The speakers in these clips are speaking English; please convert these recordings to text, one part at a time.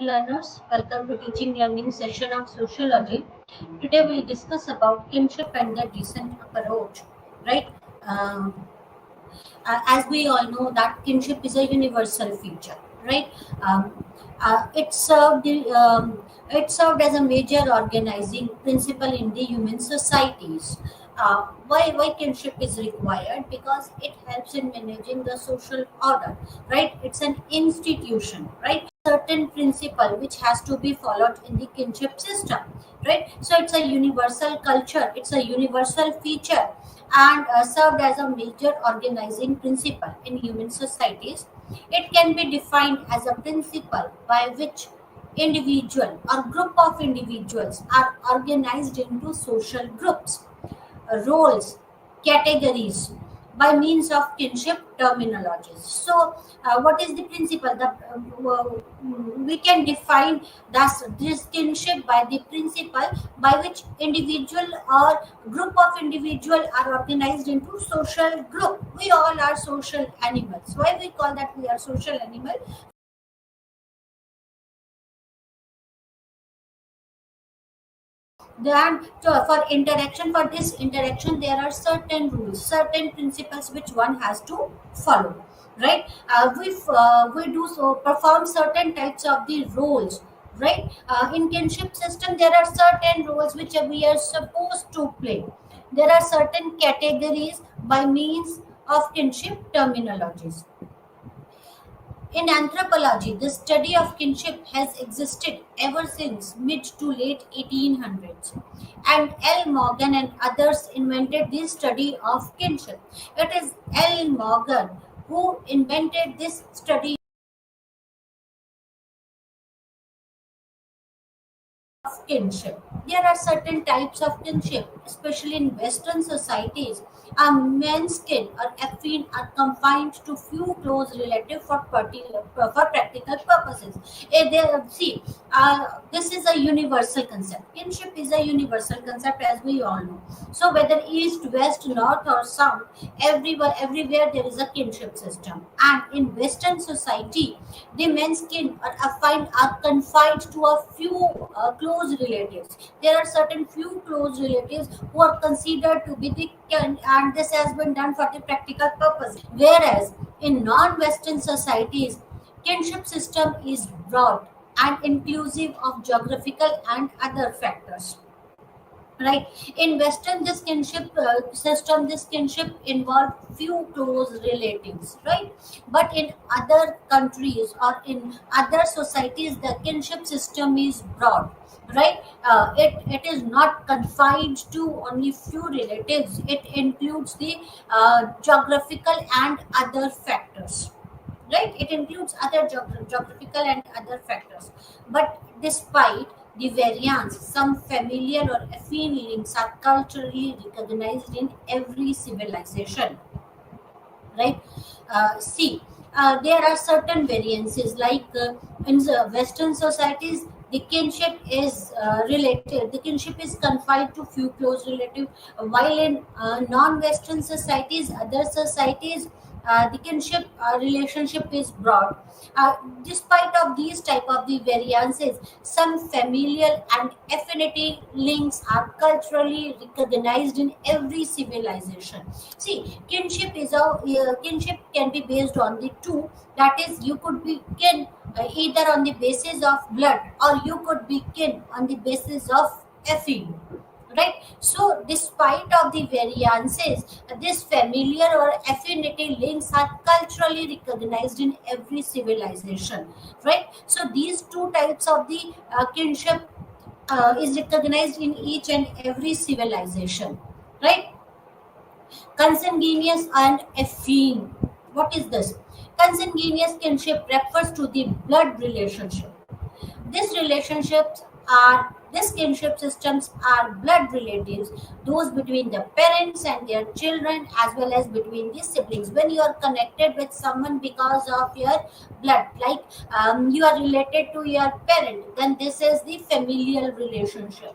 Learners, welcome to teaching learning session of sociology. Today we'll discuss about kinship and the decent approach. Right? Um, as we all know that kinship is a universal feature, right? Um, it served it served as a major organizing principle in the human societies. Why kinship is required? Because it helps in managing the social order, right? It's an institution, right? Certain principle which has to be followed in the kinship system, right? So it's a universal culture, it's a universal feature, and served as a major organizing principle in human societies. It can be defined as a principle by which individual or group of individuals are organized into social groups, roles, categories by means of kinship terminologies. So, what is the principle? We can define this kinship by the principle by which individual or group of individual are organized into social group. We all are social animals. Why we call that we are social animal? Then for interaction, for this interaction there are certain rules, certain principles which one has to follow, right? We do so perform certain types of the roles, right? In kinship system there are certain roles which we are supposed to play. There are certain categories by means of kinship terminologies. In anthropology, the study of kinship has existed ever since mid to late 1800s, and L. Morgan and others invented the study of kinship. It is L. Morgan who invented this study of kinship. There are certain types of kinship, especially in Western societies. A man's kin or affine are confined to few close relatives for practical purposes. This is a universal concept. Kinship is a universal concept, as we all know. So whether east, west, north, or south, everywhere there is a kinship system. And in Western society, the men's kin or affine are confined to a few close relatives. There are certain few close relatives who are considered to be the kin, and this has been done for the practical purpose. Whereas in non-Western societies, kinship system is broad and inclusive of geographical and other factors, right? In Western this kinship system, this kinship involve few close relatives, right? But in other countries or in other societies the kinship system is broad, right? It is not confined to only few relatives. It includes the geographical and other factors, right? It includes other geographical and other factors. But despite the variance, some familial or affine links are culturally recognized in every civilization, right? There are certain variances, like in the Western societies, the kinship is related. The kinship is confined to few close relatives, while in non-Western societies, other societies, the kinship relationship is broad. Despite of these type of the variances, some familial and affinity links are culturally recognized in every civilization. See, kinship can be based on the two. That is, you could be kin either on the basis of blood, or you could be kin on the basis of affine, right? So despite of the variances, this familiar or affinity links are culturally recognized in every civilization, right? So these two types of the kinship is recognized in each and every civilization, right? Consanguineous and affine. What is this? Consanguineous kinship refers to the blood relationship. These kinship systems are blood relatives, those between the parents and their children, as well as between the siblings. When you are connected with someone because of your blood, like you are related to your parent, then this is the familial relationship,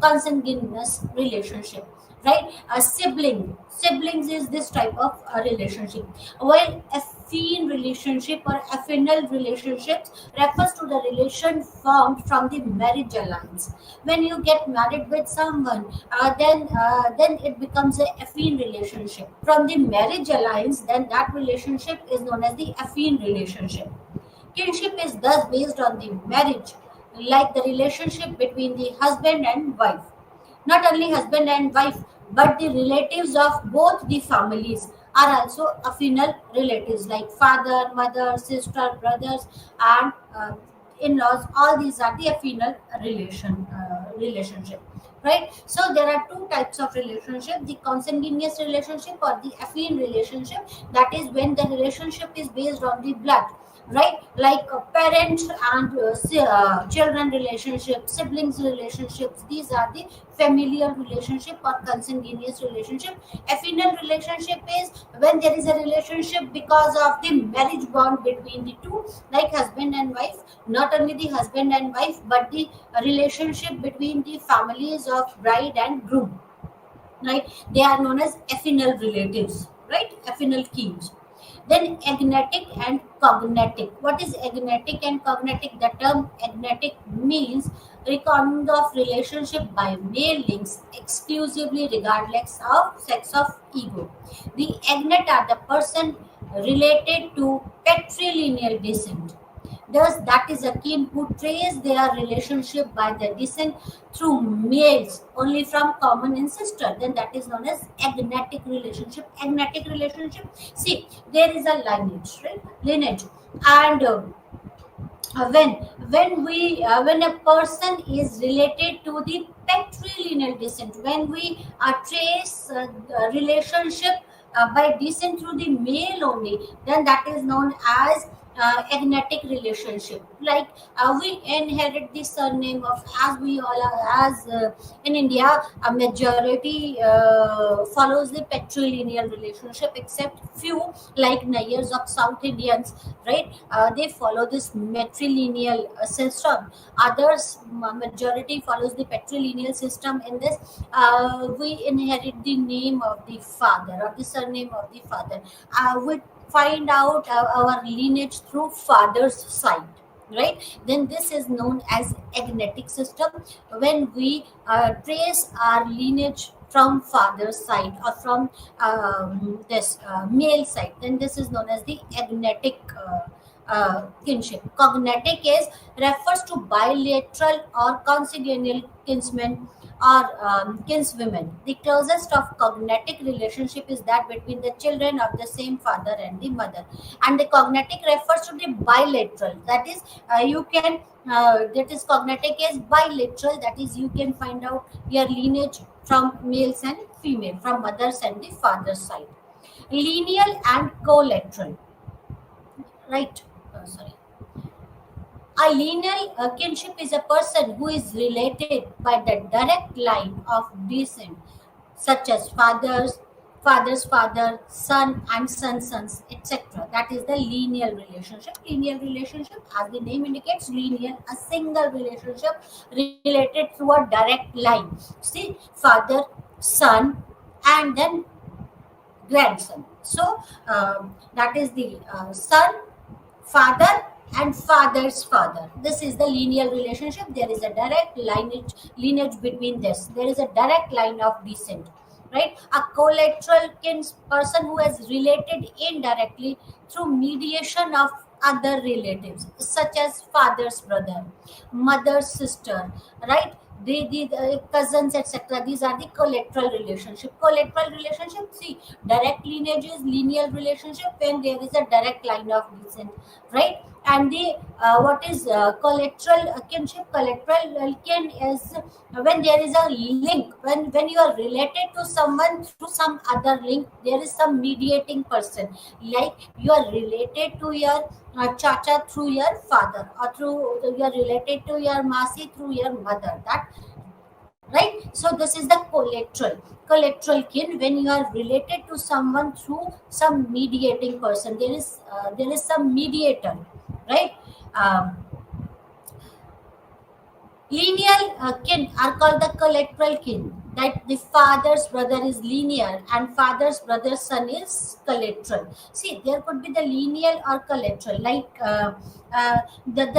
consanguineous relationship, right? A siblings is this type of relationship, while affine relationship or affinal relationships refers to the relation formed from the marriage alliance. When you get married with someone, then it becomes a affine relationship. From the marriage alliance, then that relationship is known as the affine relationship. Kinship is thus based on the marriage, like the relationship between the husband and wife. Not only husband and wife, but the relatives of both the families are also affinal relatives, like father, mother, sister, brothers, and in-laws. All these are the affinal relationship. Right. So there are two types of relationship: the consanguineous relationship or the affine relationship. That is when the relationship is based on the blood, right? Like parents and children relationship, siblings relationships. These are the familial relationship or consanguineous relationship. Affinal relationship is when there is a relationship because of the marriage bond between the two, like husband and wife. Not only the husband and wife, but the relationship between the families of bride and groom, right? They are known as affinal relatives, right? Affinal kins. Then agnetic and cognatic. What is agnetic and cognatic? The term agnetic means recording of relationship by male links exclusively regardless of sex of ego. The agnate are the person related to patrilineal descent. Thus, that is a kin who trace their relationship by their descent through males only from common ancestor. Then that is known as agnatic relationship. Agnatic relationship. See, there is a lineage, right? Lineage, and when when a person is related to the patrilineal descent, when we trace relationship by descent through the male only, then that is known as agnatic relationship. Like we inherit the surname of, as we all are, as in India a majority follows the patrilineal relationship, except few like Nayars of South Indians, right? They follow this matrilineal system. Others, majority follows the patrilineal system. In this, we inherit the name of the father or the surname of the father. We find out our lineage through father's side, right? Then this is known as agnetic system. When we trace our lineage from father's side or from this male side, then this is known as the agnetic kinship. Cognatic is refers to bilateral or consanguineal kinsmen or kinswomen. The closest of cognatic relationship is that between the children of the same father and the mother. And the cognatic refers to the bilateral. That is, you can that is cognatic is bilateral. That is, you can find out your lineage from males and female, from mothers and the father's side. Lineal and collateral, right? Sorry. A lineal kinship is a person who is related by the direct line of descent, such as father's father, son, and son's sons, etc. That is the lineal relationship. Lineal relationship, as the name indicates, lineal, a single relationship related through a direct line. See, father, son, and then grandson. So that is the son, father, and father's father. This is the lineal relationship. There is a direct lineage between this. There is a direct line of descent, right? A collateral kin person who is related indirectly through mediation of other relatives, such as father's brother, mother's sister, right? The cousins, etc. These are the collateral relationship. Collateral relationship, see, direct lineage is lineal relationship when there is a direct line of descent, right? And the what is collateral kinship? Collateral kin is when there is a link, when you are related to someone through some other link, there is some mediating person. Like you are related to your chacha through your father, or through you are related to your masi through your mother. That, right? So this is the collateral kin, when you are related to someone through some mediating person. There is some mediator, right? um, Lineal kin are called the collateral kin. that the father's brother is linear and father's brother's son is collateral. See, there could be the linear or collateral, like the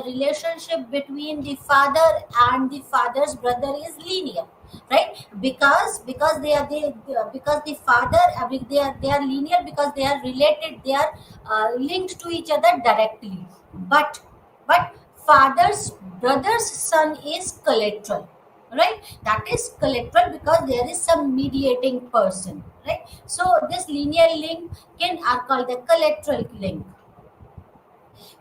relationship between the father and the father's brother is linear, right? Because because the father, they are linear because they are related, they are linked to each other directly. But father's brother's son is collateral, right? That is collateral because there is some mediating person, right? So this linear link can are called the collateral link.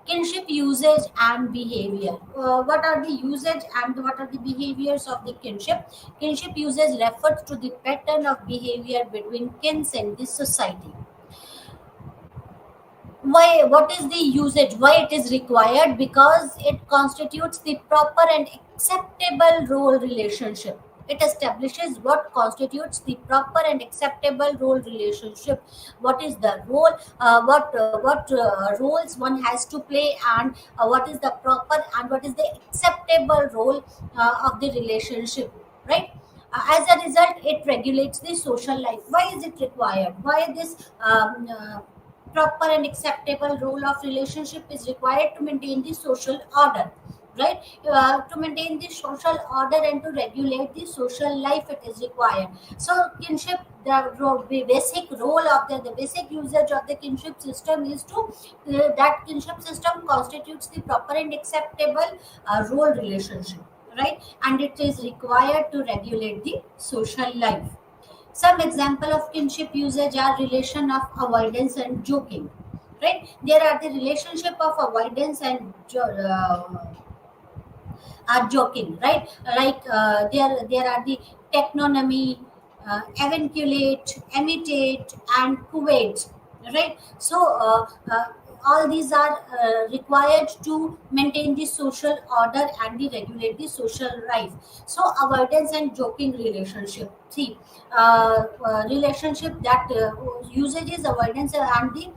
Kinship usage and behavior. What are the usage and what are the behaviors of the kinship? Kinship usage refers to the pattern of behavior between kins in this society. Why? What is the usage? Why it is required? Because it constitutes the proper and acceptable role relationship. It establishes what constitutes the proper and acceptable role relationship. What is the role? What roles one has to play, and what is the proper and what is the acceptable role of the relationship, right? As a result, it regulates the social life. Why is it required? Why this proper and acceptable role of relationship is required? To maintain the social order, right? To maintain the social order and to regulate the social life, it is required. So kinship, the basic role of the basic usage of the kinship system is to that kinship system constitutes the proper and acceptable role relationship, right? And it is required to regulate the social life. Some example of kinship usage are relation of avoidance and joking, right? There are the relationship of avoidance and are joking, right? Like there are the technonymy, evinculate, imitate, and cuvate, right? So all these are required to maintain the social order and the regulate the social life. So avoidance and joking relationship. See, relationship that usage is avoidance and the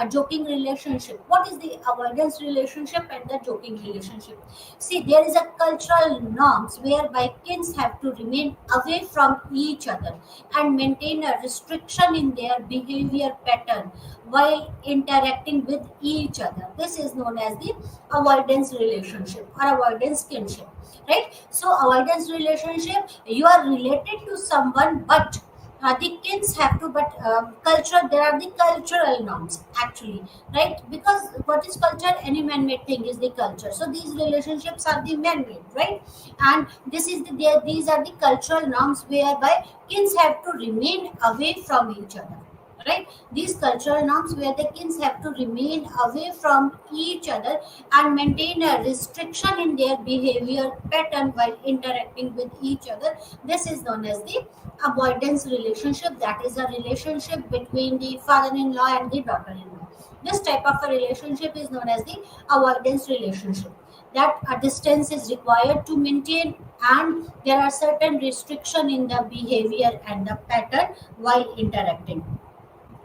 joking relationship. What is the avoidance relationship and the joking relationship? See, there is a cultural norms whereby kins have to remain away from each other and maintain a restriction in their behavior pattern while interacting with each other. This is known as the avoidance relationship or avoidance kinship, right? So avoidance relationship, you are related to someone, but the kids have to, but culture, there are the cultural norms actually, right? Because what is culture? Any man-made thing is the culture. So these relationships are the man-made, right? And this is these are the cultural norms whereby kids have to remain away from each other, right? These cultural norms where the kids have to remain away from each other and maintain a restriction in their behavior pattern while interacting with each other. This is known as the avoidance relationship. That is a relationship between the father-in-law and the daughter-in-law. This type of a relationship is known as the avoidance relationship, that a distance is required to maintain and there are certain restriction in the behavior and the pattern while interacting.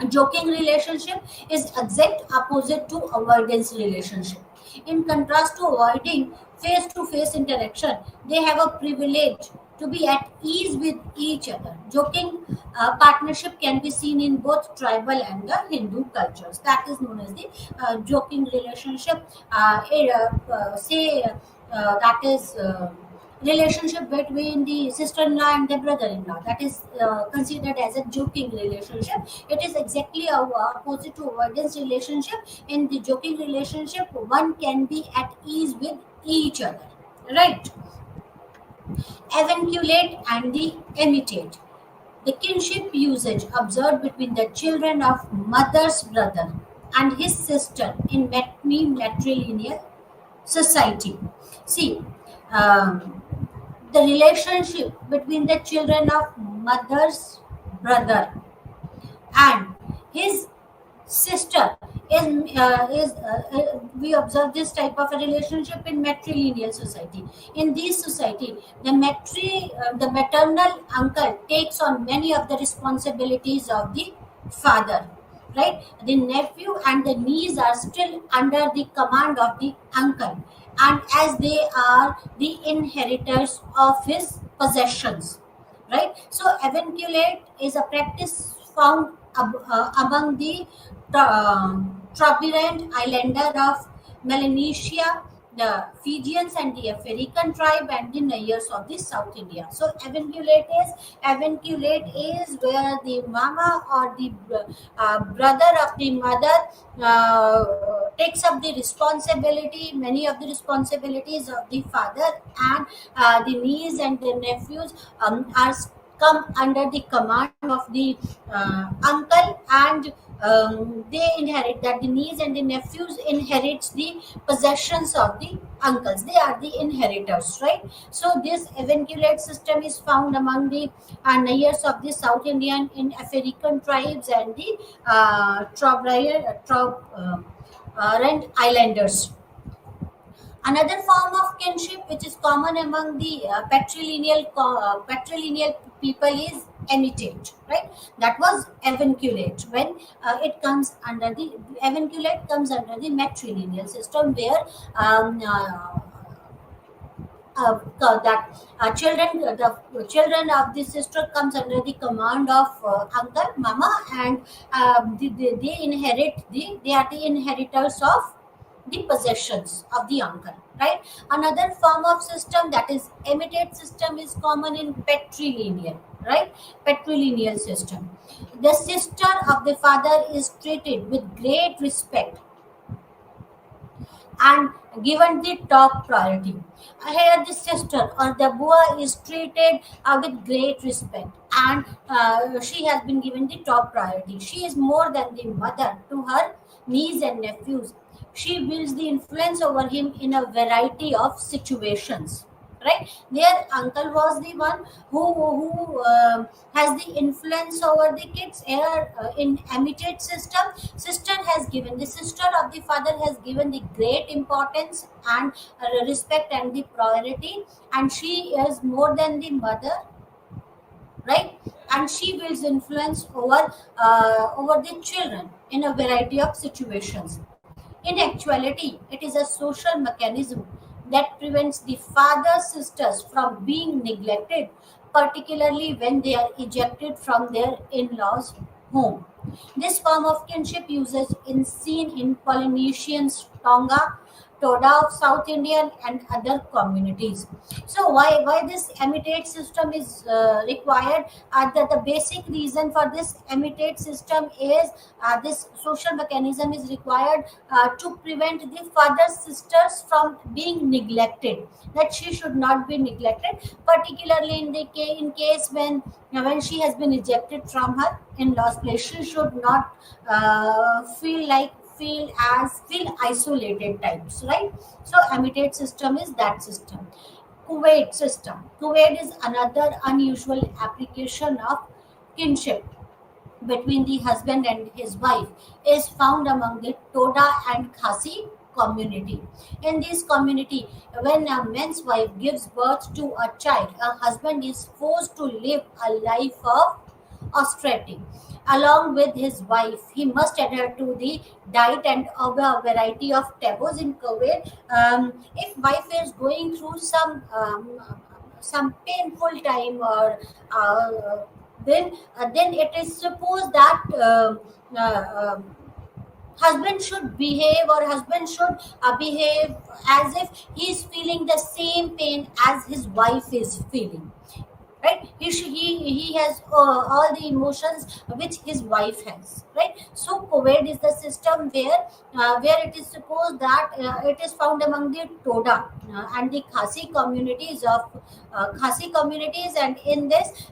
A joking relationship is exact opposite to avoidance relationship. In contrast to avoiding face-to-face interaction, they have a privilege to be at ease with each other. Joking partnership can be seen in both tribal and the Hindu cultures. That is known as the joking relationship. That is. Relationship between the sister-in-law and the brother-in-law, that is considered as a joking relationship. It is exactly opposite to avoidance relationship. In the joking relationship, one can be at ease with each other, right? Evinculate and the imitate, the kinship usage observed between the children of mother's brother and his sister in matrilineal society. See, um, the relationship between the children of mother's brother and his sister is we observe this type of a relationship in matrilineal society. In this society, the maternal uncle takes on many of the responsibilities of the father, right? The nephew and the niece are still under the command of the uncle, and as they are the inheritors of his possessions, right? So avunculate is a practice found among the Trobriand islander of Melanesia, the Fijians and the African tribe and the Nayars of the South India. So avunculate is where the mama or the brother of the mother takes up the responsibility, many of the responsibilities of the father, and the niece and the nephews are come under the command of the uncle, and they inherit that the niece and the nephews inherits the possessions of the uncles. They are the inheritors, right? So this avunculate system is found among the Nayars of the South Indian in African tribes and the Trobriand islanders. Another form of kinship which is common among the patrilineal people is emitate, right? That was avunculate. When it comes under the avunculate comes under the matrilineal system, where that the children of the sister comes under the command of uncle, mama, and they inherit they are the inheritors of the possessions of the uncle, right? Another form of system, that is imitate system, is common in patrilineal, right? Patrilineal system. The sister of the father is treated with great respect and given the top priority. Here, the sister or the boy is treated with great respect, and she has been given the top priority. She is more than the mother to her niece and nephews. She builds the influence over him in a variety of situations. Right, their uncle was the one who has the influence over the kids. Here, in imitate system, sister has given the sister of the father has given the great importance and respect and the priority, and she is more than the mother, right? And she builds influence over the children in a variety of situations. In actuality, it is a social mechanism that prevents the father sisters from being neglected, particularly when they are ejected from their in-laws' home. This form of kinship usage is seen in Polynesians, Tonga, Toda of South Indian and other communities. So why this imitate system is required? The basic reason for this imitate system is this social mechanism is required to prevent the father sisters from being neglected. That she should not be neglected, particularly in the in case when she has been ejected from her in-laws place. She should not feel isolated types, right? So imitate system is that system. Kuwait system. Kuwait is another unusual application of kinship between the husband and his wife, is found among the Toda and Khasi community. In this community, when a man's wife gives birth to a child, a husband is forced to live a life of austerity. Along with his wife, he must adhere to the diet and a variety of taboos in Kuwait. If wife is going through some painful time, or then it is supposed that husband should behave, or husband should behave as if he is feeling the same pain as his wife is feeling, right? He has all the emotions which his wife has, right? So Kuwait is the system where it is supposed that it is found among the Toda and the Khasi communities Khasi communities, and in this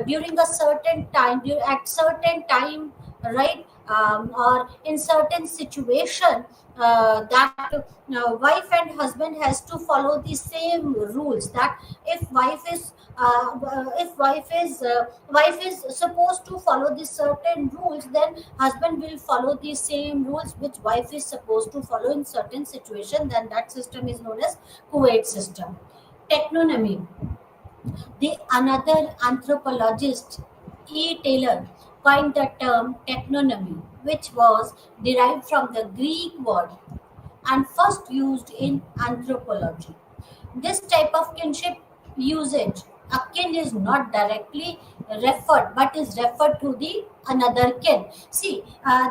during a certain time, at certain time, right? Or in certain situation, that wife and husband has to follow the same rules. That wife is supposed to follow the certain rules, then husband will follow the same rules which wife is supposed to follow in certain situation. Then that system is known as Kuwait system. Technonymy. The another anthropologist, E. Taylor, coined the term technonymy, which was derived from the Greek word and first used in anthropology. This type of kinship usage. A kin is not directly referred but is referred to the another kin. See,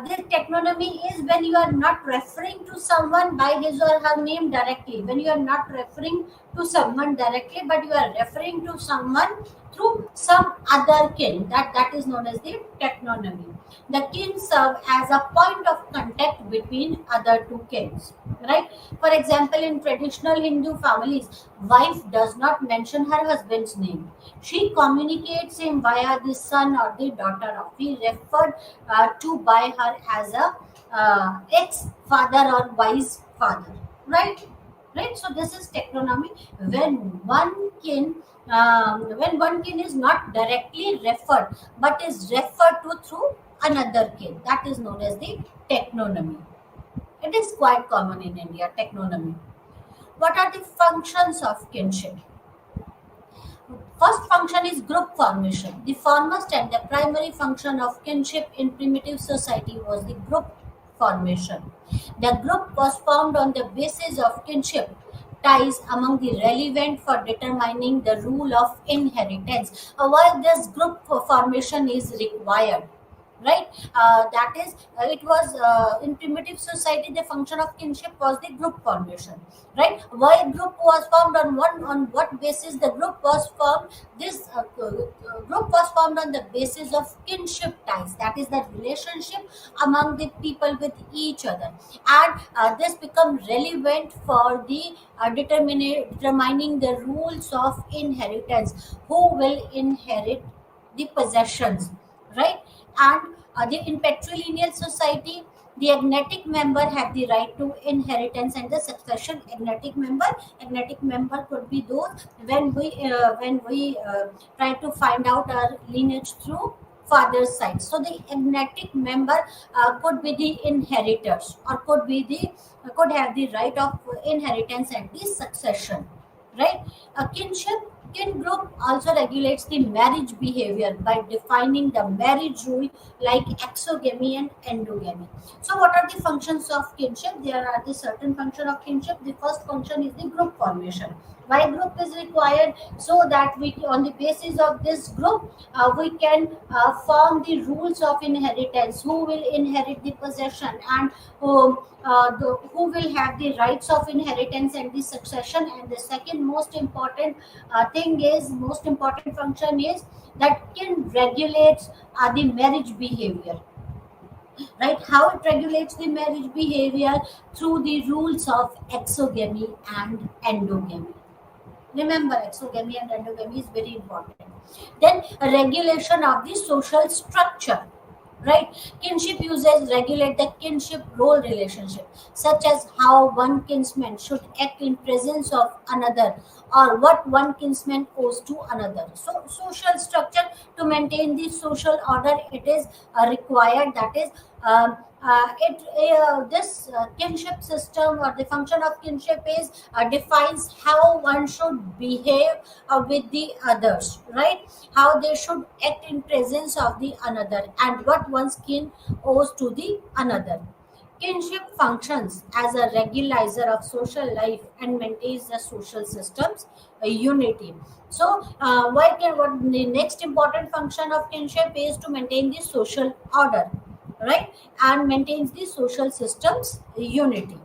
this technonymy is when you are not referring to someone by his or her name directly, when you are not referring to someone directly but you are referring to someone through some other kin. That is known as the technonymy. The kin serve as a point of contact between other two kins, right? For example, in traditional Hindu families, wife does not mention her husband's name. She communicates him via the son or the daughter of he referred to by her as a ex father or wise father, right? Right, so this is technonymy. when one kin when one kin is not directly referred but is referred to through another kin, that is known as the technonymy. It is quite common in India, technonymy. What are the functions of kinship? First function is group formation. The foremost and the primary function of kinship in primitive society was the group formation. The group was formed on the basis of kinship ties among the relevant for determining the rule of inheritance. Why this group formation is required? Right, that is, it was in primitive society the function of kinship was the group formation, right? Why group was formed, on what basis the group was formed? This group was formed on the basis of kinship ties, that is the relationship among the people with each other, and this become relevant for the determining the rules of inheritance, who will inherit the possessions, right? And in patrilineal society, the agnatic member had the right to inheritance and the succession. Agnatic member could be those when we try to find out our lineage through father's side. So the agnatic member could be the inheritors, or could have the right of inheritance and the succession, right? A kin group also regulates the marriage behavior by defining the marriage rule like exogamy and endogamy. So, what are the functions of kinship? There are the certain function of kinship. The first function is the group formation. Why group is required? So that we, on the basis of this group, we can form the rules of inheritance. Who will inherit the possession, and who will have the rights of inheritance and the succession. And the second most important function is that can regulates the marriage behavior, right? How it regulates the marriage behavior? Through the rules of exogamy and endogamy. Remember, exogamy and endogamy is very important. Then a regulation of the social structure, right? Kinship uses regulate the kinship role relationship, such as how one kinsman should act in presence of another, or what one kinsman owes to another. So social structure, to maintain the social order, it is required. That is, it this kinship system, or the function of kinship is defines how one should behave with the others, right? How they should act in presence of the another, and what one's kin owes to the another. Kinship functions as a regulator of social life and maintains the social systems unity. So, what the next important function of kinship is to maintain the social order, right? And maintains the social systems unity.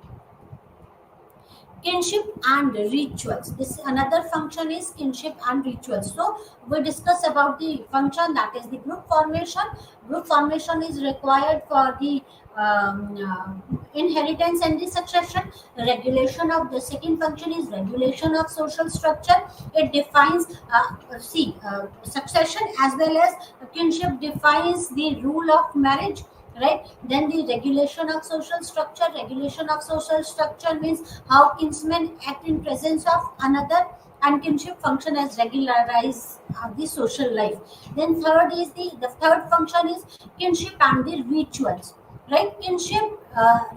Kinship and rituals, this another function is kinship and rituals. So we discuss about the function, that is the group formation. Group formation is required for the inheritance and the succession. Regulation of the second function is regulation of social structure. It defines succession, as well as kinship defines the rule of marriage, right? Then the regulation of social structure. Regulation of social structure means how kinsmen act in presence of another, and kinship function as regularize the social life. Then third is the third function is kinship and the rituals, right? Kinship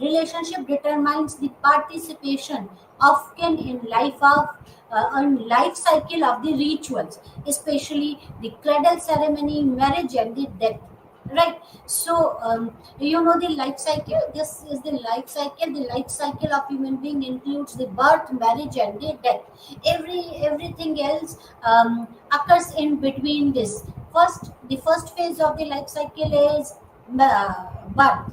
relationship determines the participation of kin in life cycle of the rituals, especially the cradle ceremony, marriage, and the death, right? So you know the life cycle. This is the life cycle. The life cycle of human being includes the birth, marriage, and the death. Everything else occurs in between this. The first phase of the life cycle is birth.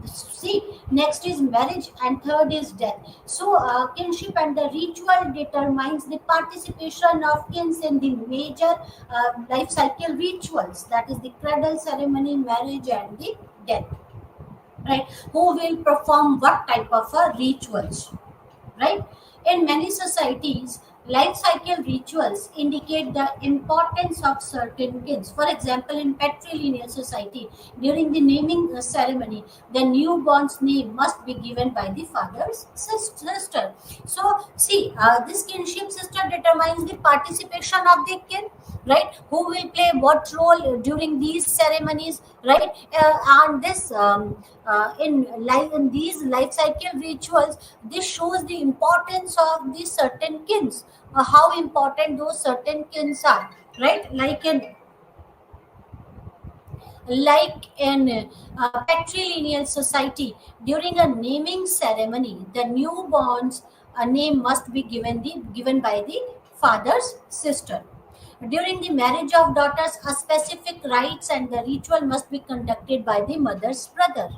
See, next is marriage, and third is death. So kinship and the ritual determines the participation of kins in the major life cycle rituals, that is the cradle ceremony, marriage, and the death, right? Who will perform what type of rituals, right? In many societies, life cycle rituals indicate the importance of certain kids. For example, in patrilineal society, during the naming ceremony, the newborn's name must be given by the father's sister. So, see, this kinship system determines the participation of the kid, right? Who will play what role during these ceremonies, right? And this in these life cycle rituals, this shows the importance of the certain kins, how important those certain kins are, right? Like in patrilineal society, during a naming ceremony, the newborn's name must be given by the father's sister. During the marriage of daughters, a specific rites and the ritual must be conducted by the mother's brother,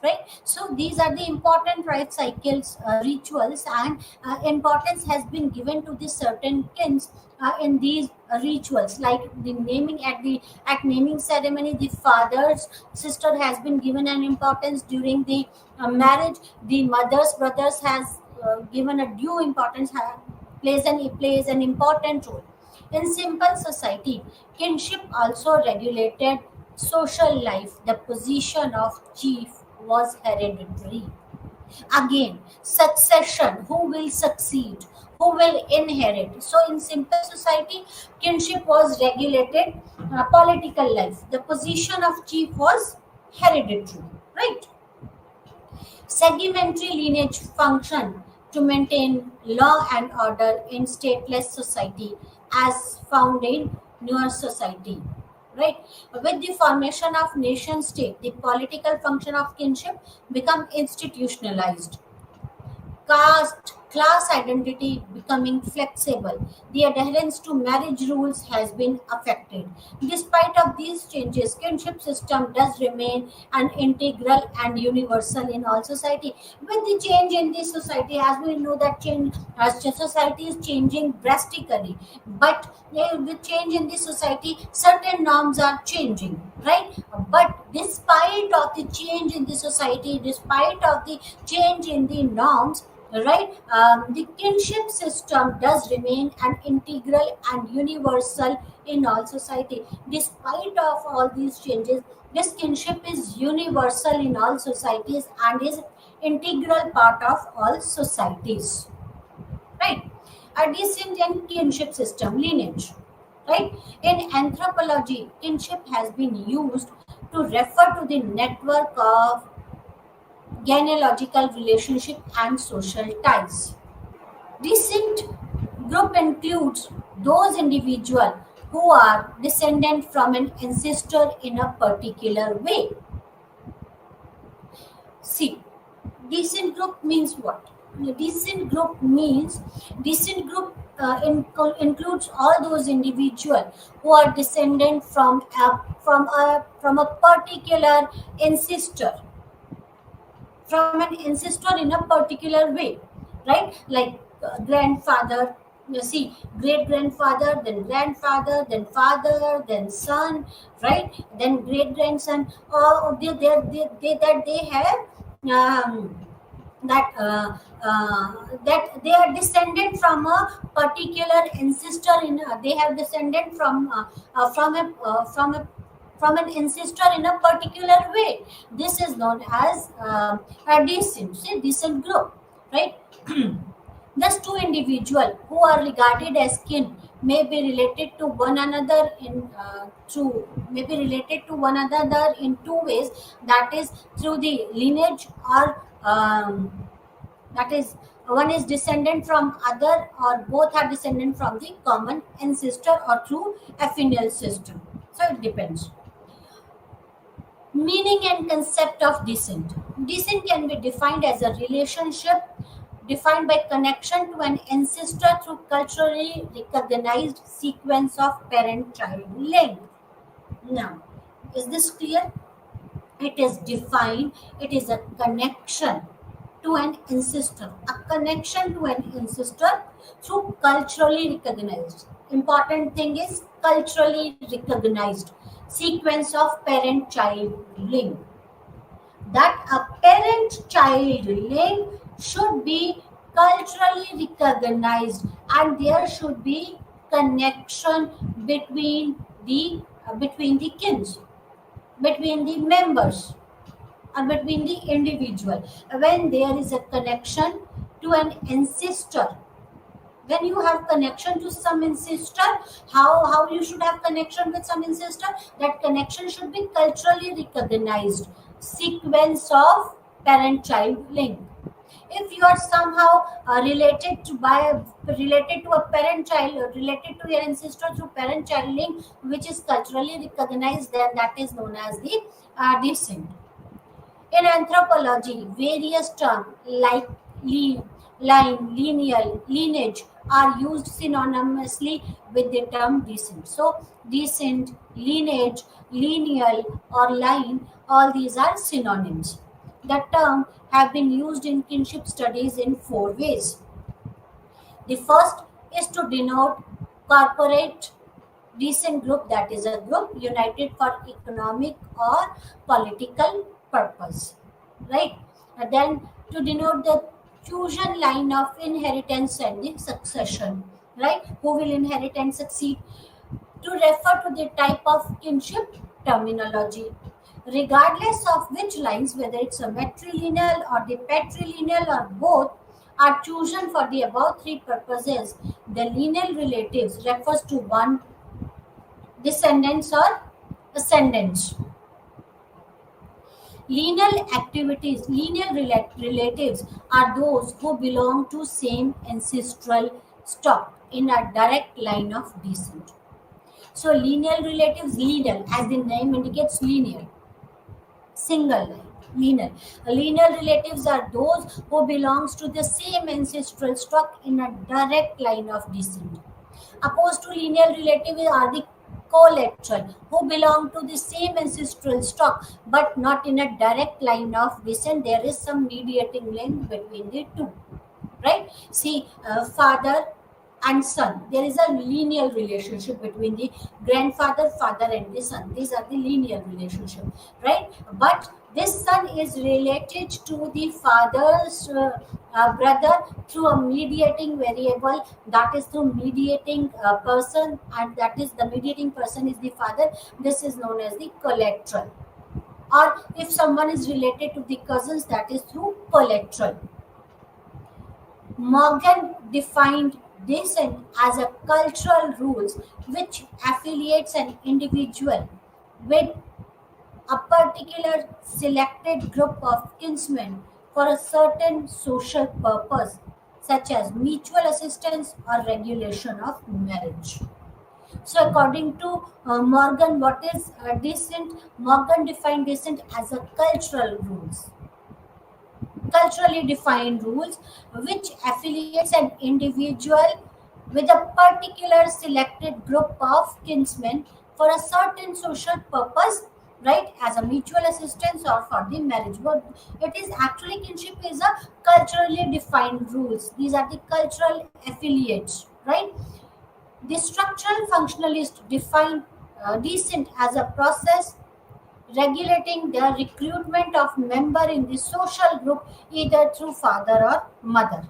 right? So these are the important life cycles rituals, and importance has been given to the certain kins in these rituals, like the naming at naming ceremony, the father's sister has been given an importance. During the marriage, the mother's brothers has given a due importance, plays an important role. In simple society, kinship also regulated social life. The position of chief was hereditary. Again, succession, who will succeed, who will inherit. So, in simple society, kinship was regulated. Political life, the position of chief was hereditary, right? Sedimentary lineage function to maintain law and order in stateless society as found in newer society, right? With the formation of nation state, the political function of kinship become institutionalized. Caste, class identity becoming flexible. The adherence to marriage rules has been affected. Despite of these changes, kinship system does remain an integral and universal in all society. With the change in the society, as we know that change, as the society is changing drastically, but with change in the society, certain norms are changing, right? But despite of the change in the society, despite of the change in the norms, right, the kinship system does remain an integral and universal in all society. Despite of all these changes, this kinship is universal in all societies and is integral part of all societies, right? A descent and kinship system lineage, right? In anthropology, kinship has been used to refer to the network of genealogical relationship and social ties. Descent group includes those individuals who are descendant from an ancestor in a particular way. See, descent group means what? Descent group means descent group includes all those individuals who are descendant from a particular ancestor, from an ancestor in a particular way, right? Like grandfather, you see, great grandfather, then grandfather, then father, then son, right? Then great grandson. Or they have um, that they are descended from a particular ancestor in they have descended from an ancestor in a particular way. This is known as a descent, say descent group, right? Thus, two individuals who are regarded as kin may be related to one another in through may be related to one another in two ways. That is through the lineage, or that is one is descendant from other, or both are descendant from the common ancestor, or through affinal system. So it depends. Meaning and concept of descent. Descent can be defined as a relationship defined by connection to an ancestor through culturally recognized sequence of parent-child link. Now, is this clear? It is defined, it is a connection to an ancestor, a connection to an ancestor through culturally recognized. Important thing is culturally recognized sequence of parent-child link. That a parent-child link should be culturally recognized, and there should be connection between the kins, between the members, or between the individual. When there is a connection to an ancestor, when you have connection to some ancestor, how you should have connection with some ancestor, that connection should be culturally recognized sequence of parent child link. If you are somehow related to a parent child, or related to your ancestor through parent child link, which is culturally recognized, then that is known as the descent. In anthropology, various terms like line, lineal, lineage are used synonymously with the term descent. So, descent, lineage, lineal, or line, all these are synonyms. The term have been used in kinship studies in four ways. The first is to denote corporate descent group, that is a group united for economic or political purpose, right? And then to denote the chosen line of inheritance and the succession, right? Who will inherit and succeed. To refer to the type of kinship terminology. Regardless of which lines, whether it's a matrilineal or the patrilineal or both, are chosen for the above three purposes. The lineal relatives refers to one descendants or ascendants. Lineal relatives are those who belong to same ancestral stock in a direct line of descent. So lineal relatives, lineal, as the name indicates, lineal, single line, lineal. Lineal relatives are those who belongs to the same ancestral stock in a direct line of descent. Opposed to lineal relatives are the collateral, who belong to the same ancestral stock but not in a direct line of descent. There is some mediating link between the two, right? See, father and son, there is a lineal relationship between the grandfather, father, and the son. These are the lineal relationship, right? But this son is related to the father's brother through a mediating variable, that is through mediating person, and that is the mediating person is the father. This is known as the collateral. Or if someone is related to the cousins, that is through collateral. Morgan defined descent as a cultural rules which affiliates an individual with a particular selected group of kinsmen for a certain social purpose, such as mutual assistance or regulation of marriage. So, according to Morgan, what is descent? Morgan defined descent as a cultural rules, culturally defined rules which affiliates an individual with a particular selected group of kinsmen for a certain social purpose, right, as a mutual assistance or for the marriage. But it is actually kinship is a culturally defined rules. These are the cultural affiliates, right? The structural functionalist define descent as a process regulating the recruitment of member in the social group either through father or mother.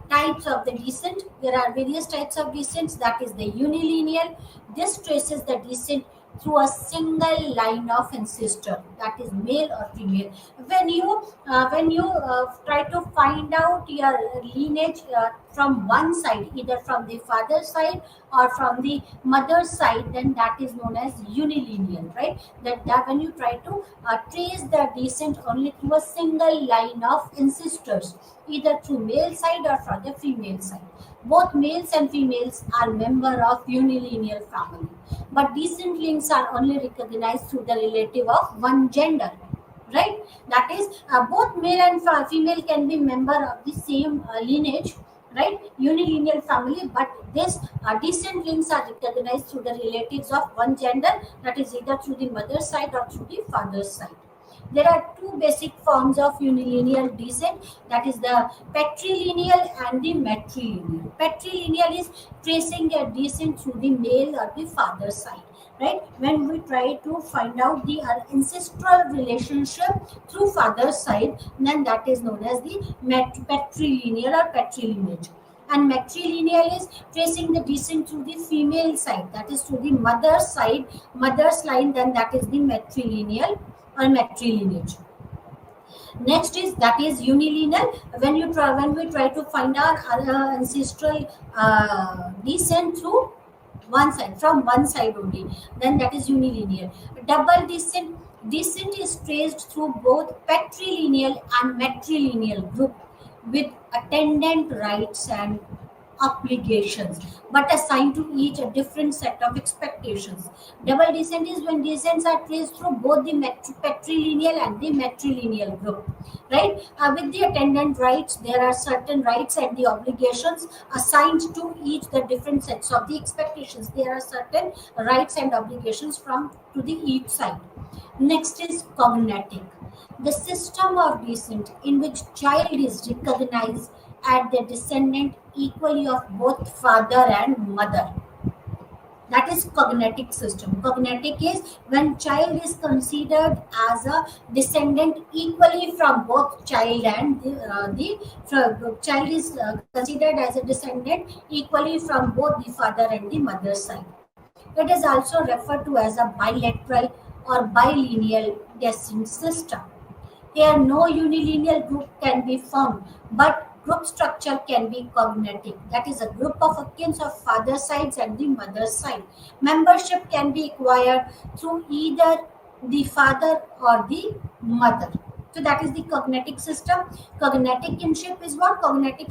Types of the descent. There are various types of descents. That is the unilineal. This traces the descent through a single line of ancestor, that is male or female. When you try to find out your lineage from one side, either from the father's side or from the mother's side, then that is known as unilineal, right? That when you try to trace the descent only through a single line of ancestors, either through male side or from the female side. Both males and females are member of unilineal family, but descent links are only recognized through the relative of one gender. Right? That is, both male and female can be member of the same lineage, right? Unilineal family, but this descent links are recognized through the relatives of one gender, that is either through the mother's side or through the father's side. There are two basic forms of unilineal descent, that is the patrilineal and the matrilineal. Patrilineal is tracing a descent through the male or the father's side. Right? When we try to find out the ancestral relationship through father's side, then that is known as the patrilineal or patrilineage. And matrilineal is tracing the descent through the female side, that is through the mother's side, mother's line, then that is the matrilineal or matrilineage. Next is that is unilineal. When we try to find our ancestral descent through one side, from one side only, then that is unilineal. Double descent is traced through both patrilineal and matrilineal group with attendant rights and obligations, but assigned to each a different set of expectations. Double descent is when descents are traced through both the patrilineal and the matrilineal group, right? With the attendant rights, there are certain rights and the obligations assigned to each the different sets of the expectations. There are certain rights and obligations from to the each side. Next is cognatic, the system of descent in which child is recognized as the descendant equally of both father and mother. That is cognatic system. Cognatic is when child is considered as a descendant equally from both child and child is considered as a descendant equally from both the father and the mother side. It is also referred to as a bilateral or bilineal descent system. Here, no unilineal group can be found, but group structure can be cognatic. That is a group of akins of father sides and the mother side. Membership can be acquired through either the father or the mother. So that is the cognatic system. Cognatic kinship is what? Cognatic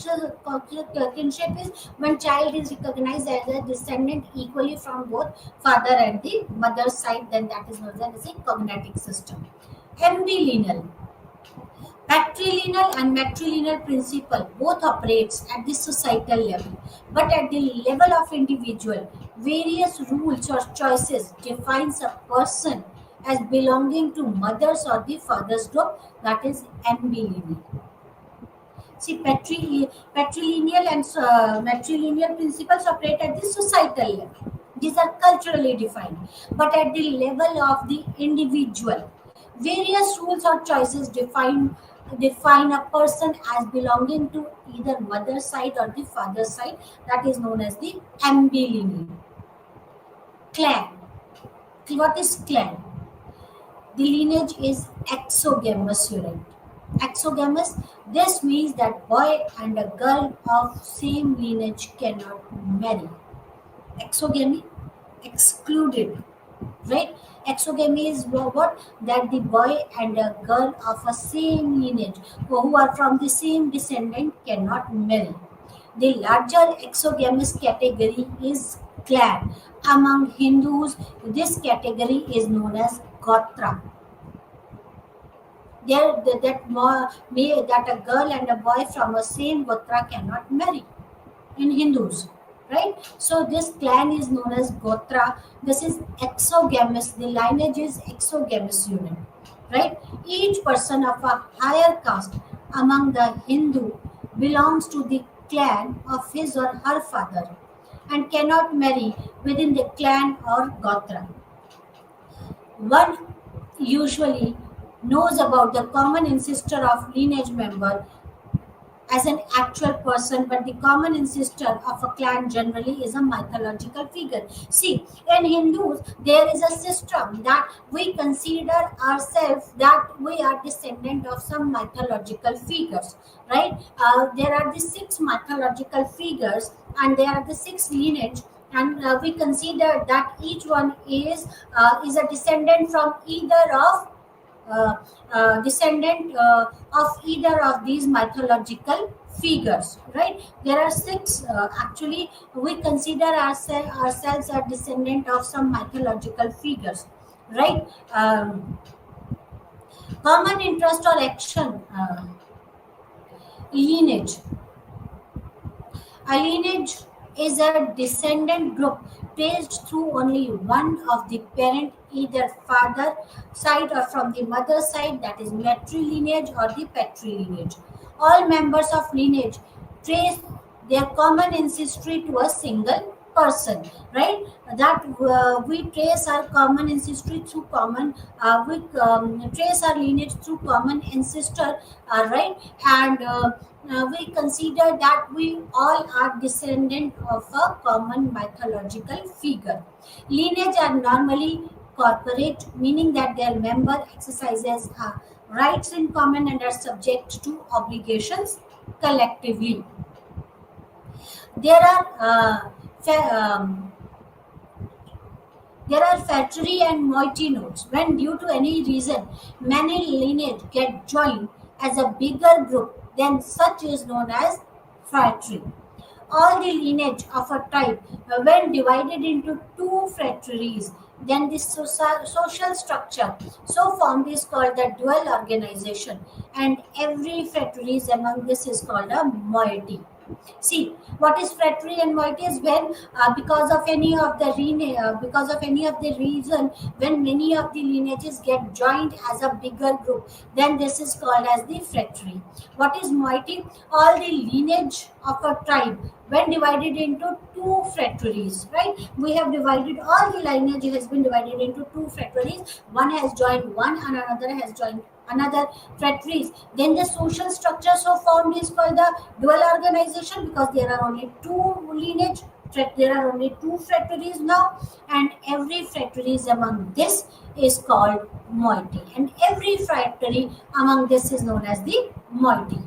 kinship is when child is recognized as a descendant equally from both father and the mother side, then that is known as a cognatic system. Ambilineal. Patrilineal and matrilineal principle both operates at the societal level, but at the level of individual, various rules or choices defines a person as belonging to mother's or the father's group, that is ambilineal. See, patrilineal and matrilineal principles operate at the societal level. These are culturally defined, but at the level of the individual, various rules or choices define a person as belonging to either mother's side or the father's side. That is known as the ambilineal. Clan. What is clan? The lineage is exogamous unit. Exogamous, this means that boy and a girl of same lineage cannot marry. Exogamy, excluded, right? Exogamy is what? That the boy and a girl of a same lineage who are from the same descendant cannot marry. The larger exogamous category is clan. Among Hindus, this category is known as Gotra. That a girl and a boy from a same Gotra cannot marry in Hindus. Right? So this clan is known as Gotra. This is exogamous. The lineage is exogamous unit. Right? Each person of a higher caste among the Hindu belongs to the clan of his or her father and cannot marry within the clan or Gotra. One usually knows about the common ancestor of lineage member as an actual person, but the common ancestor of a clan generally is a mythological figure. See, in Hindus, there is a system that we consider ourselves that we are descendant of some mythological figures, right? There are the 6 mythological figures, and there are the 6 lineage, and we consider that each one is a descendant from either of descendant of either of these mythological figures, right? There are six. Actually, we consider ourselves a descendant of some mythological figures, right? Common interest or action, lineage. A lineage is a descendant group traced through only one of the parent, either father side or from the mother side, that is matrilineage or the patrilineage. All members of lineage trace their common ancestry to a single person, right? That we trace our common ancestry through common, we trace our lineage through common ancestor, right? And we consider that we all are descendant of a common mythological figure. Lineage are normally corporate, meaning that their member exercises rights in common and are subject to obligations collectively. There are fa- um, there are factory and moiety nodes. When due to any reason many lineage get joined as a bigger group, then such is known as factory. All the lineage of a tribe, when divided into two phratries, then this social structure so formed is called the dual organization, and every phratries among this is called a moiety. See, what is fratry and moiety is when, because of any of the reason, when many of the lineages get joined as a bigger group, then this is called as the fratry. What is moiety? All the lineage of a tribe when divided into two phratries, right? We have divided, all the lineage has been divided into two phratries. One has joined one and another has joined another phratries. Then the social structure so formed is called the dual organization, because there are only two lineage, there are only two phratries now, and every phratries among this is called moiety, and every phratry among this is known as the moiety.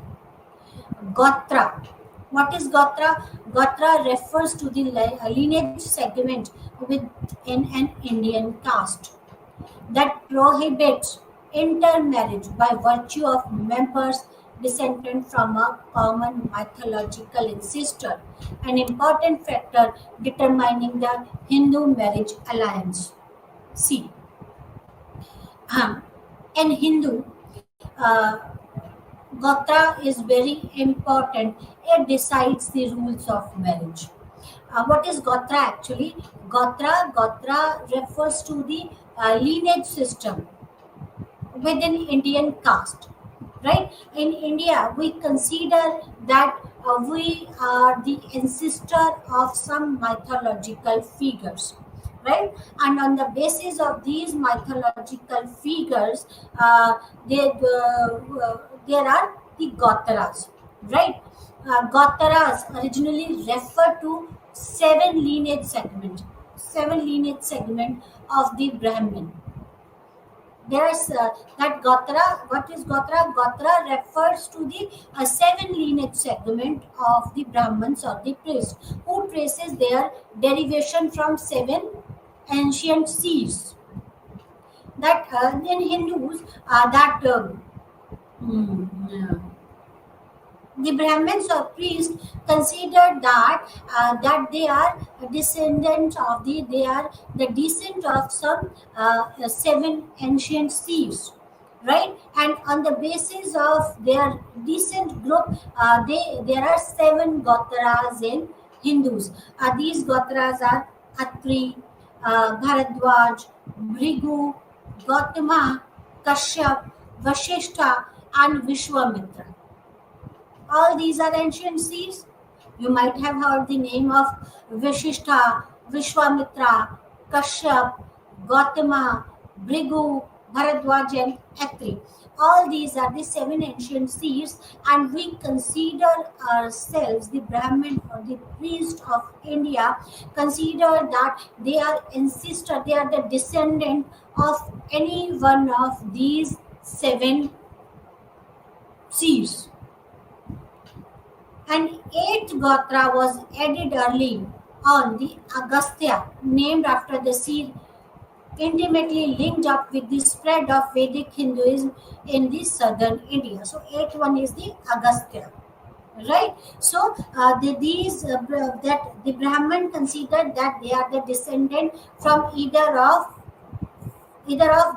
Gotra. What is Gotra? Gotra refers to the lineage segment within an Indian caste that prohibits intermarriage by virtue of members descended from a common mythological ancestor, an important factor determining the Hindu marriage alliance. See, in Hindu, uh, Gotra is very important. It decides the rules of marriage. What is Gotra actually? Gotra refers to the lineage system within Indian caste, right? In India, we consider that we are the ancestor of some mythological figures, right? And on the basis of these mythological figures, there, there are the Gotras, right? Gotras originally refer to seven lineage segment of the Brahmin. There's that Gotra. What is Gotra? Gotra refers to the seven lineage segment of the Brahmins or the priests, who traces their derivation from seven ancient seers. That in Hindus, mm, the Brahmins or priests considered that they are they are the descent of some seven ancient seers, right? And on the basis of their descent group, there are seven Gotras in Hindus. These Gotras are Atri, Bharadwaj, Bhrigu, Gautama, Kashyap, Vashishta, and Vishwamitra. All these are ancient seers. You might have heard the name of Vishishta, Vishwamitra, Kashyap, Gautama, Bhrigu, Bharadwaj, and Atri. All these are the seven ancient seers, and we consider ourselves, the Brahmin or the priest of India, consider that they are ancestor, they are the descendant of any one of these seven seers. An eighth Gotra was added early on, the Agastya, named after the seer intimately linked up with the spread of Vedic Hinduism in the southern India. So, eighth one is the Agastya, right? So, that the Brahman considered that they are the descendant from either of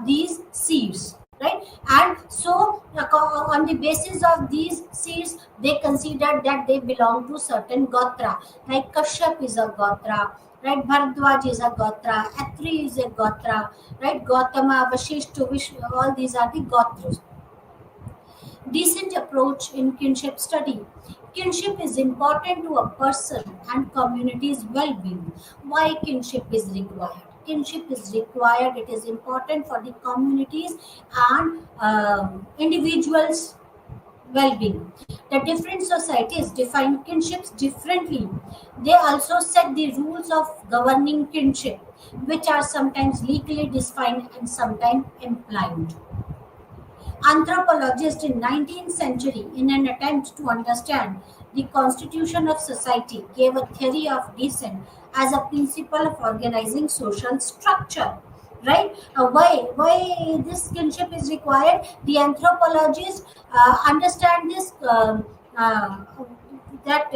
these seeds, right? And so on the basis of these seeds they considered that they belong to certain gotra, like Kashyap is a gotra, right? Bharadwaj is a gotra, Atri is a gotra, right? Gautama, Vashishta, Vishnu, all these are the gotras. Decent approach in kinship study. Kinship is important to a person and community's well-being. Why kinship is required? Kinship is required. It is important for the communities and individuals' well-being. The different societies define kinships differently. They also set the rules of governing kinship, which are sometimes legally defined and sometimes implied. Anthropologists in 19th century, in an attempt to understand the constitution of society, gave a theory of descent as a principle of organizing social structure. Right? Why this kinship is required? The anthropologists understand this that.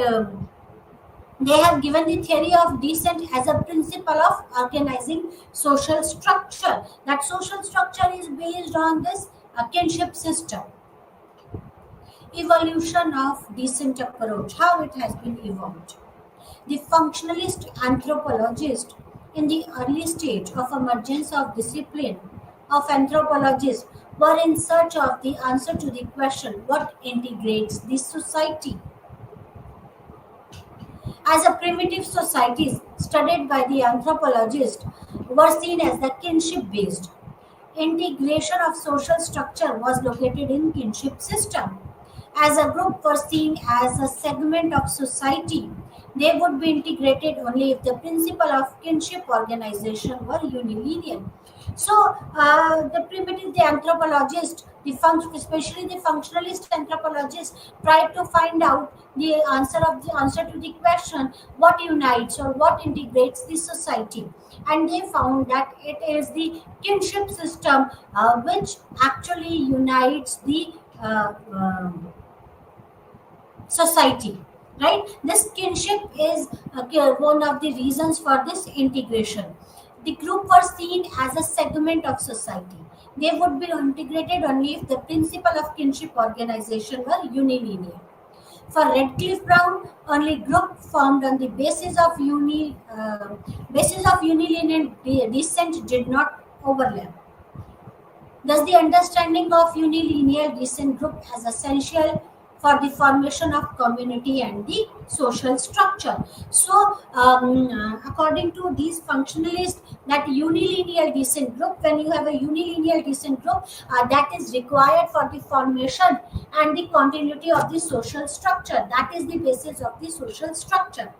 They have given the theory of descent as a principle of organizing social structure. That social structure is based on this kinship system. Evolution of descent approach, how it has been evolved. The functionalist anthropologist in the early stage of emergence of discipline of anthropologists were in search of the answer to the question what integrates this society. As a primitive societies studied by the anthropologists were seen as the kinship based. Integration of social structure was located in kinship system. As a group were seen as a segment of society, they would be integrated only if the principle of kinship organization were unilinear. So, the primitive, the anthropologist, especially the functionalist anthropologist, tried to find out the answer to the question what unites or what integrates the society, and they found that it is the kinship system which actually unites the society, right? This kinship is one of the reasons for this integration. The group were seen as a segment of society. They would be integrated only if the principle of kinship organization were unilinear. For Redcliffe Brown, only group formed on the basis of unilinear descent did not overlap. Thus, the understanding of unilinear descent group as essential for the formation of community and the social structure. So, according to these functionalists, that unilinear descent group, when you have a unilinear descent group, that is required for the formation and the continuity of the social structure. That is the basis of the social structure.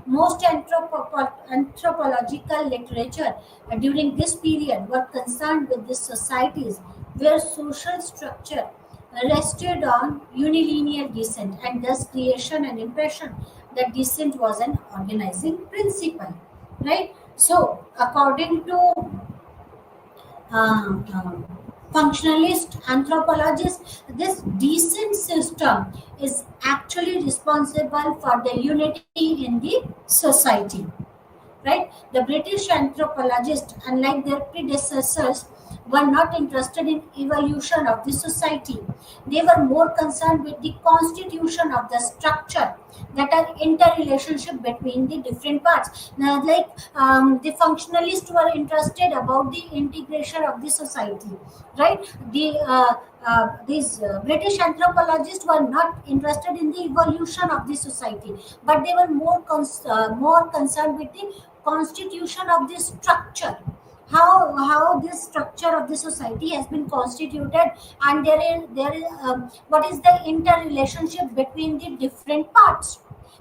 Most anthropological literature during this period were concerned with the societies where social structure rested on unilinear descent, and thus creation and impression that descent was an organizing principle. Right? So, according to um, um, functionalist anthropologists, this descent system is actually responsible for the unity in the society. Right? The British anthropologists, unlike their predecessors, were not interested in evolution of the society. They were more concerned with the constitution of the structure, that are interrelationship between the different parts. Now, like the functionalists were interested about the integration of the society, right? These British anthropologists were not interested in the evolution of the society, but they were more concerned with the constitution of the structure, how this structure of the society has been constituted, and there is what is the interrelationship between the different parts.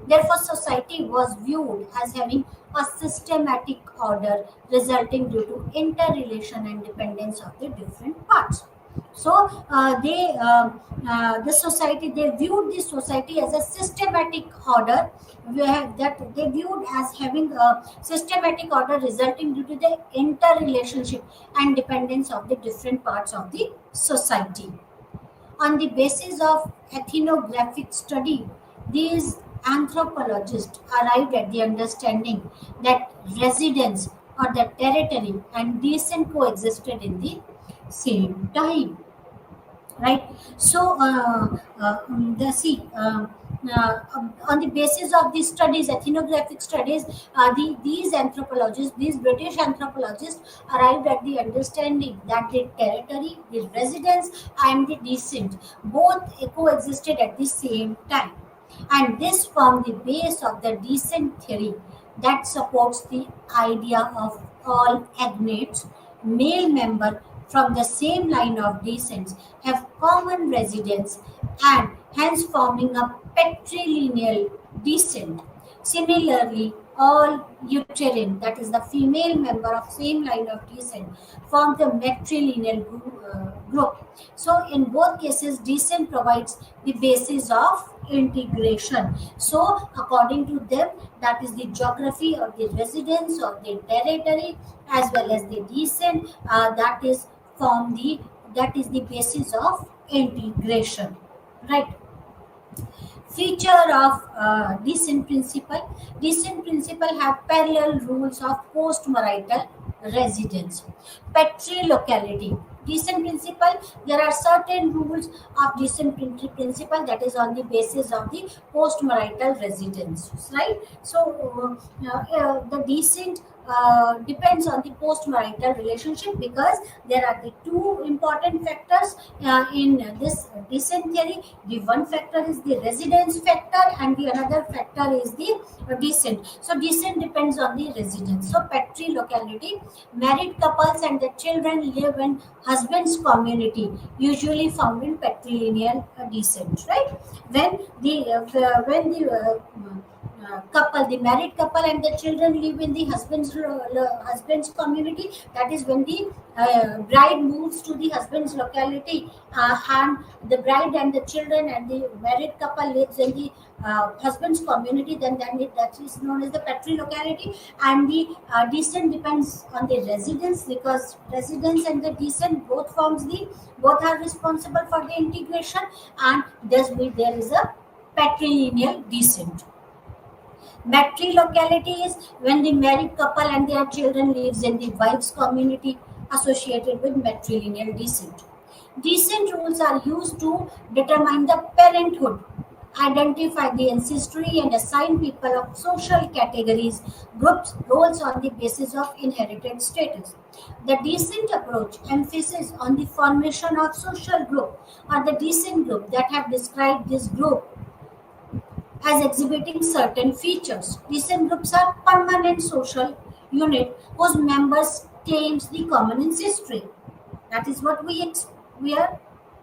Therefore, society was viewed as having a systematic order resulting due to interrelation and dependence of the different parts. So the society, they viewed the society as a systematic order, where that they viewed as having a systematic order resulting due to the interrelationship and dependence of the different parts of the society. On the basis of ethnographic study, these anthropologists arrived at the understanding that residence or the territory and descent coexisted in the same time, right? So the see on the basis of these studies, ethnographic studies, these anthropologists, these British anthropologists arrived at the understanding that the territory, the residence and the descent both coexisted at the same time, and this formed the base of the descent theory that supports the idea of all agnates, male member from the same line of descent, have common residence and hence forming a patrilineal descent. Similarly, all uterine, that is the female member of same line of descent, form the matrilineal group. So in both cases, descent provides the basis of integration. So according to them, that is the geography or the residence or the territory as well as the descent, that is form the, that is the basis of integration, right? Feature of descent principle. Descent principle have parallel rules of post-marital residence. Petri locality. Descent principle, there are certain rules of descent principle that is on the basis of the post-marital residence, right? So the descent depends on the post-marital relationship, because there are the two important factors in this descent theory. The one factor is the residence factor and the another factor is the descent. So descent depends on the residence. So patri locality, married couples and the children live in husband's community, usually found in patrilineal descent, right? When the couple, the married couple and the children live in the husband's community, that is when the bride moves to the husband's locality, and the bride and the children and the married couple lives in the husband's community, then that is known as the patri locality. And the descent depends on the residence, because residence and the descent both are responsible for the integration, and thus there is a patrilineal descent. Matrilocality is when the married couple and their children lives in the wife's community associated with matrilineal descent. Descent rules are used to determine the parenthood, identify the ancestry, and assign people of social categories, groups, roles on the basis of inherited status. The descent approach emphasizes on the formation of social group or the descent group that have described this group as exhibiting certain features. Descent groups are permanent social unit whose members claims the common ancestry. That is what we are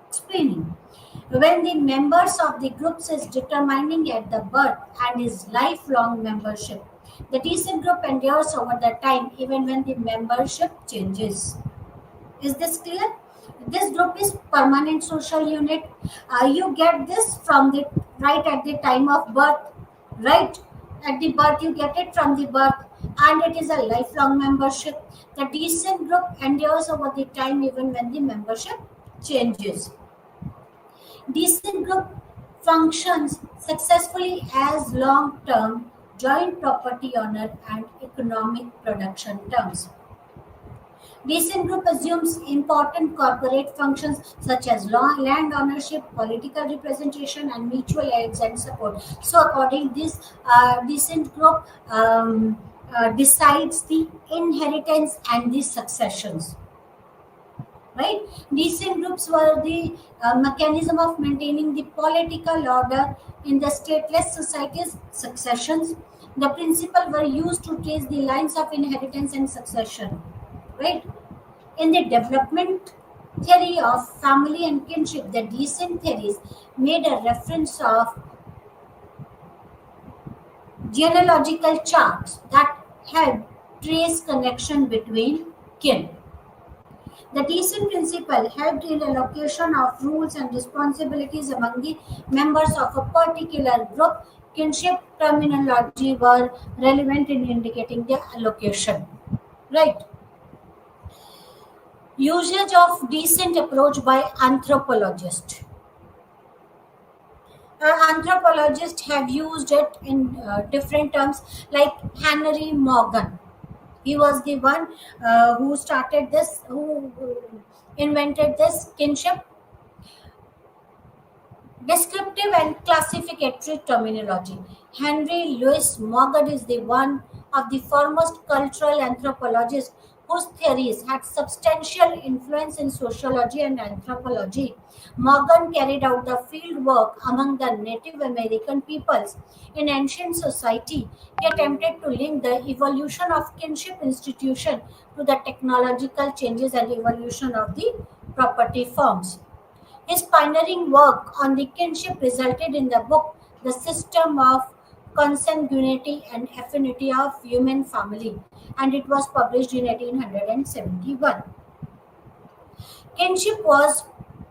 explaining. When the members of the groups is determining at the birth and is lifelong membership, the descent group endures over the time even when the membership changes. Is this clear? This group is permanent social unit. You get this from the right at the time of birth, right? At the birth, you get it from the birth, and it is a lifelong membership. The descent group endures over the time even when the membership changes. Descent group functions successfully as long-term joint property owner and economic production terms. Descent group assumes important corporate functions such as land ownership, political representation, and mutual aids and support. So, according this, descent group decides the inheritance and the successions. Right? Descent groups were the mechanism of maintaining the political order in the stateless societies. Successions. The principle were used to trace the lines of inheritance and succession. Right? In the development theory of family and kinship, the descent theories made a reference of genealogical charts that help trace connection between kin. The descent principle helped in allocation of rules and responsibilities among the members of a particular group. Kinship terminology were relevant in indicating the allocation. Right. Usage of descent approach by anthropologists. Anthropologists have used it in different terms, like Henry Morgan. He was the one who started this, who invented this kinship descriptive and classificatory terminology. Henry Louis Morgan is the one of the foremost cultural anthropologists whose theories had substantial influence in sociology and anthropology. Morgan carried out the field work among the Native American peoples in ancient society. He attempted to link the evolution of kinship institution to the technological changes and evolution of the property forms. His pioneering work on the kinship resulted in the book The System of Consanguinity and Affinity of Human Family, and it was published in 1871. Kinship was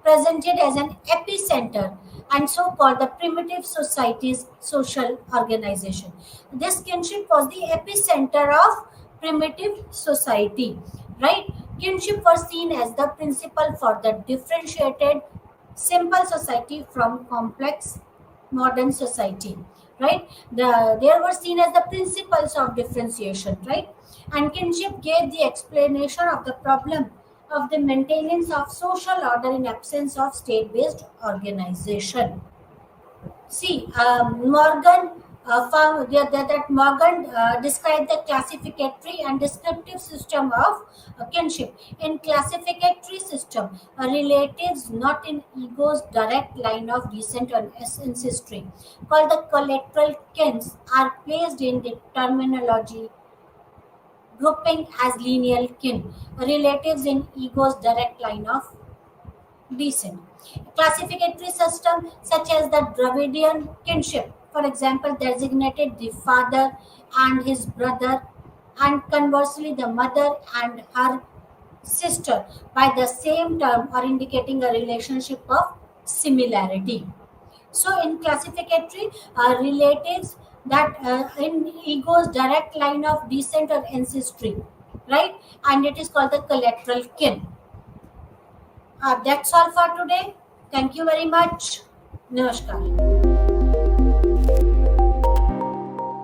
presented as an epicenter and so called the primitive society's social organization. This kinship was the epicenter of primitive society, right? Kinship was seen as the principle for the differentiated simple society from complex modern society, right? They were seen as the principles of differentiation, right? And kinship gave the explanation of the problem of the maintenance of social order in absence of state-based organization. See, Morgan found that Morgan described the classificatory and descriptive system of kinship. In classificatory system, relatives not in ego's direct line of descent or ancestry, called the collateral kins, are placed in the terminology grouping as lineal kin, relatives in ego's direct line of descent. Classificatory system such as the Dravidian kinship, for example, designated the father and his brother, and conversely the mother and her sister by the same term or indicating a relationship of similarity. So, in classificatory relatives that in ego's direct line of descent or ancestry, right? And it is called the collateral kin. That's all for today. Thank you very much. Namaskar.